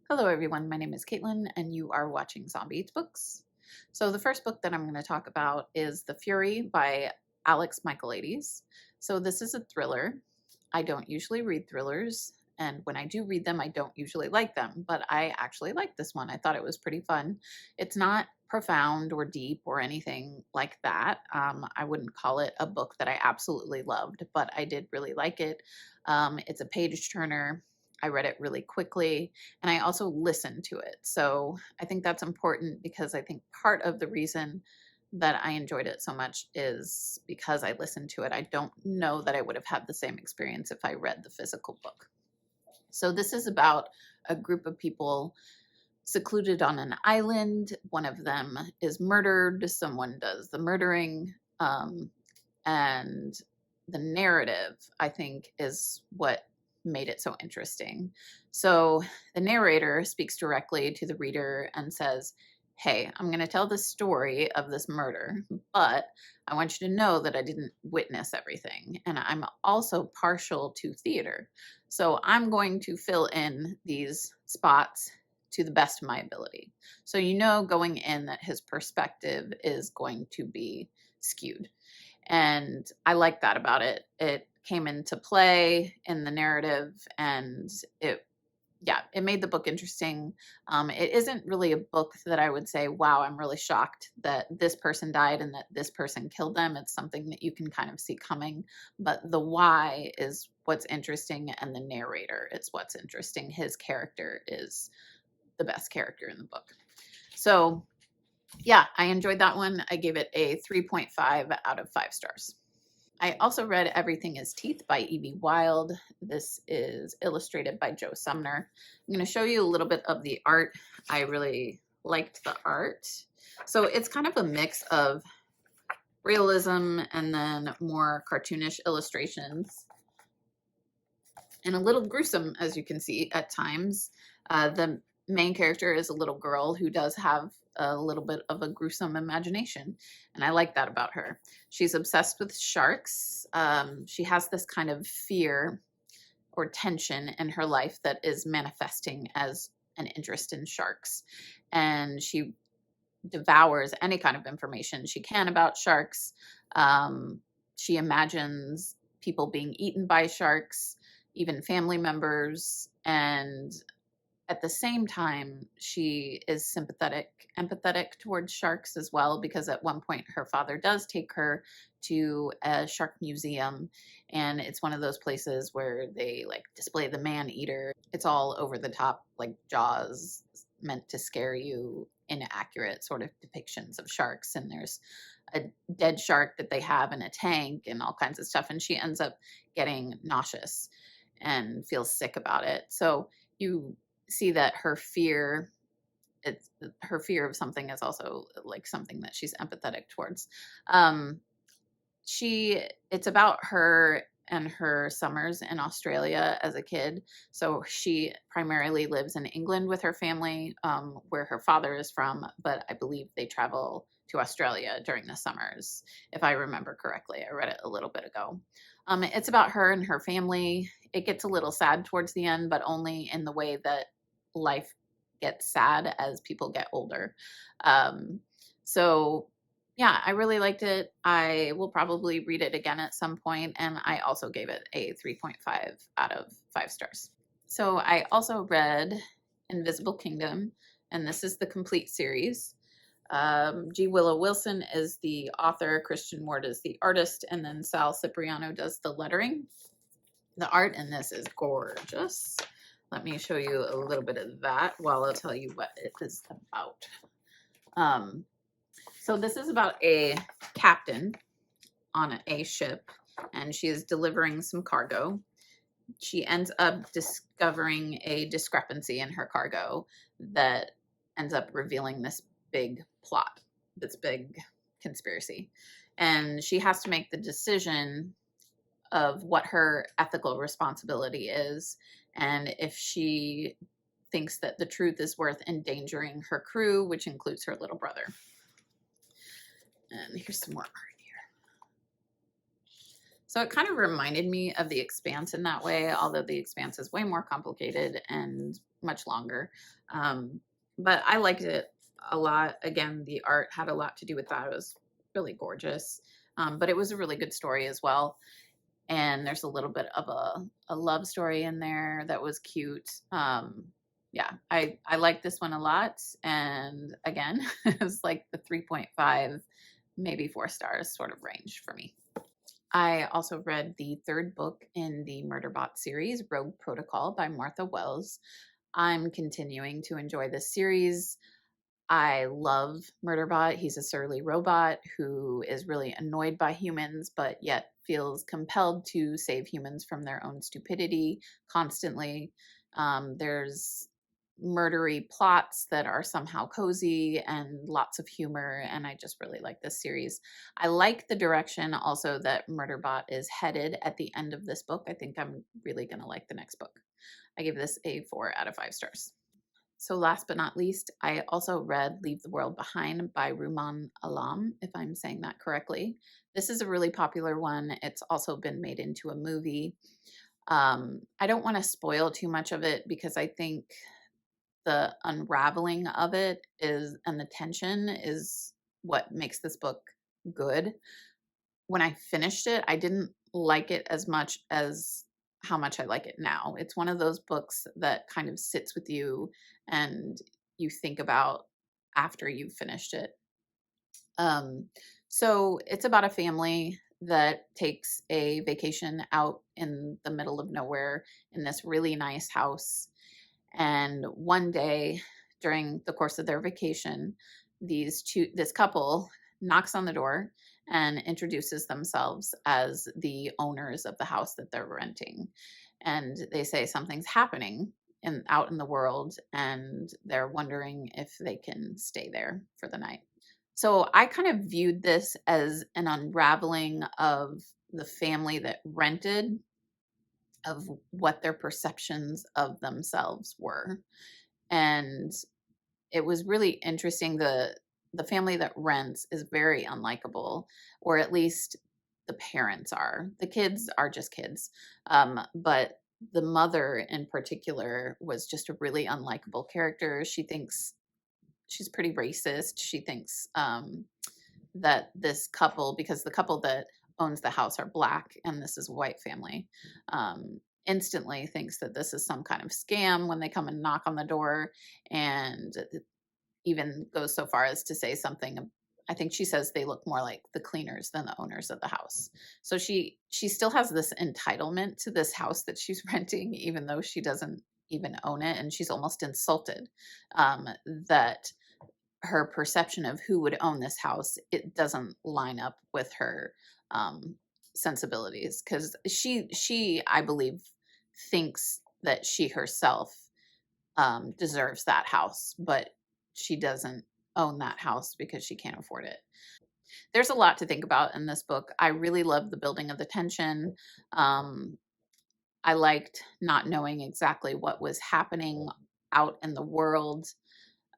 Hello everyone, my name is Caitlin and you are watching Zombie Eats Books. So the first book that I'm going to talk about is The Fury by Alex Michaelides. So this is a thriller. I don't usually read thrillers, and when I do read them I don't usually like them, but I actually like this one. I thought it was pretty fun. It's not profound or deep or anything like that. I wouldn't call it a book that I absolutely loved, but I did really like it. It's a page turner. I read it really quickly, and I also listened to it. So I think that's important because I think part of the reason that I enjoyed it so much is because I listened to it. I don't know that I would have had the same experience if I read the physical book. So this is about a group of people secluded on an island. One of them is murdered, someone does the murdering, and the narrative, I think, is what made it so interesting. So the narrator speaks directly to the reader and says, hey, I'm going to tell the story of this murder, but I want you to know that I didn't witness everything. And I'm also partial to theater. So I'm going to fill in these spots to the best of my ability. So you know going in that his perspective is going to be skewed. And I like that about it. It came into play in the narrative, and it made the book interesting. It isn't really a book that I would say, wow, I'm really shocked that this person died and that this person killed them. It's something that you can kind of see coming, but the why is what's interesting, and the narrator is what's interesting. His character is the best character in the book. So yeah, I enjoyed that one. I gave it a 3.5 out of 5 stars. I also read Everything is Teeth by E.B. Wild. This is illustrated by Joe Sumner. I'm going to show you a little bit of the art. I really liked the art. So it's kind of a mix of realism and then more cartoonish illustrations, and a little gruesome, as you can see at times. The main character is a little girl who does have a little bit of a gruesome imagination, and I like that about her. She's obsessed with sharks. She has this kind of fear or tension in her life that is manifesting as an interest in sharks, and she devours any kind of information she can about sharks. She imagines people being eaten by sharks, even family members, and at the same time, she is empathetic towards sharks as well, because at one point her father does take her to a shark museum, and it's one of those places where they like display the man eater. It's all over the top, like Jaws, meant to scare you, inaccurate sort of depictions of sharks. And there's a dead shark that they have in a tank and all kinds of stuff, and she ends up getting nauseous and feels sick about it. So you see that her fear of something is also like something that she's empathetic towards. It's about her and her summers in Australia as a kid. So she primarily lives in England with her family, where her father is from, but I believe they travel to Australia during the summers, if I remember correctly. I read it a little bit ago. It's about her and her family. It gets a little sad towards the end, but only in the way that life gets sad as people get older. So yeah, I really liked it. I will probably read it again at some point, and I also gave it a 3.5 out of 5 stars. So I also read Invisible Kingdom, and this is the complete series. G. Willow Wilson is the author, Christian Ward is the artist, and then Sal Cipriano does the lettering. The art in this is gorgeous. Let me show you a little bit of that while I'll tell you what it is about. So this is about a captain on a ship, and she is delivering some cargo. She ends up discovering a discrepancy in her cargo that ends up revealing this big plot, this big conspiracy. And she has to make the decision of what her ethical responsibility is, and if she thinks that the truth is worth endangering her crew, which includes her little brother. And here's some more art here. So it kind of reminded me of The Expanse in that way, although The Expanse is way more complicated and much longer. Um, but I liked it a lot. Again, the art had a lot to do with that. It was really gorgeous. But it was a really good story as well. And there's a little bit of a love story in there that was cute. Yeah, I like this one a lot. And again, it was like the 3.5, maybe 4 stars sort of range for me. I also read the third book in the Murderbot series, Rogue Protocol by Martha Wells. I'm continuing to enjoy this series. I love Murderbot. He's a surly robot who is really annoyed by humans, but yet feels compelled to save humans from their own stupidity constantly. There's murdery plots that are somehow cozy and lots of humor, and I just really like this series. I like the direction also that Murderbot is headed at the end of this book. I think I'm really going to like the next book. I give this a 4 out of 5 stars. So last but not least, I also read Leave the World Behind by Rumaan Alam, if I'm saying that correctly. This is a really popular one. It's also been made into a movie. I don't want to spoil too much of it because I think the unraveling of it is, and the tension is what makes this book good. When I finished it, I didn't like it as much as how much I like it now. It's one of those books that kind of sits with you and you think about after you've finished it. Um, so it's about a family that takes a vacation out in the middle of nowhere in this really nice house. And one day during the course of their vacation, this couple knocks on the door and introduces themselves as the owners of the house that they're renting. And they say something's happening out in the world and they're wondering if they can stay there for the night. So I kind of viewed this as an unraveling of the family that rented, of what their perceptions of themselves were. And it was really interesting. The family that rents is very unlikable, or at least the parents are. The kids are just kids. But the mother in particular was just a really unlikable character. She thinks she's pretty racist. She thinks that this couple, because the couple that owns the house are black and this is a white family, instantly thinks that this is some kind of scam when they come and knock on the door, and even goes so far as to say something. I think she says they look more like the cleaners than the owners of the house. So she still has this entitlement to this house that she's renting, even though she doesn't even own it, and she's almost insulted that her perception of who would own this house, it doesn't line up with her sensibilities, because she I believe thinks that she herself deserves that house, but she doesn't own that house because she can't afford it. There's a lot to think about in this book. I really love the building of the tension. um, I liked not knowing exactly what was happening out in the world.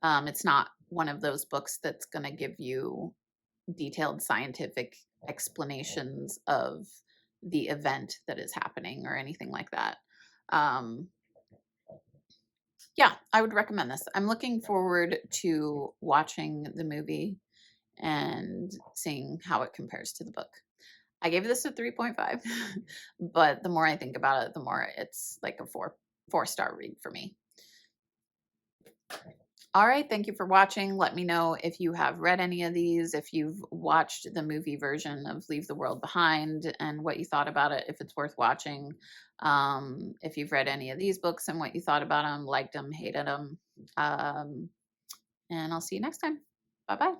It's not one of those books that's going to give you detailed scientific explanations of the event that is happening or anything like that. Um, yeah, I would recommend this. I'm looking forward to watching the movie and seeing how it compares to the book. I gave this a 3.5, but the more I think about it, the more it's like a four-star read for me. All right, thank you for watching. Let me know if you have read any of these, if you've watched the movie version of Leave the World Behind and what you thought about it, if it's worth watching. If you've read any of these books and what you thought about them, liked them, hated them. And I'll see you next time. Bye-bye.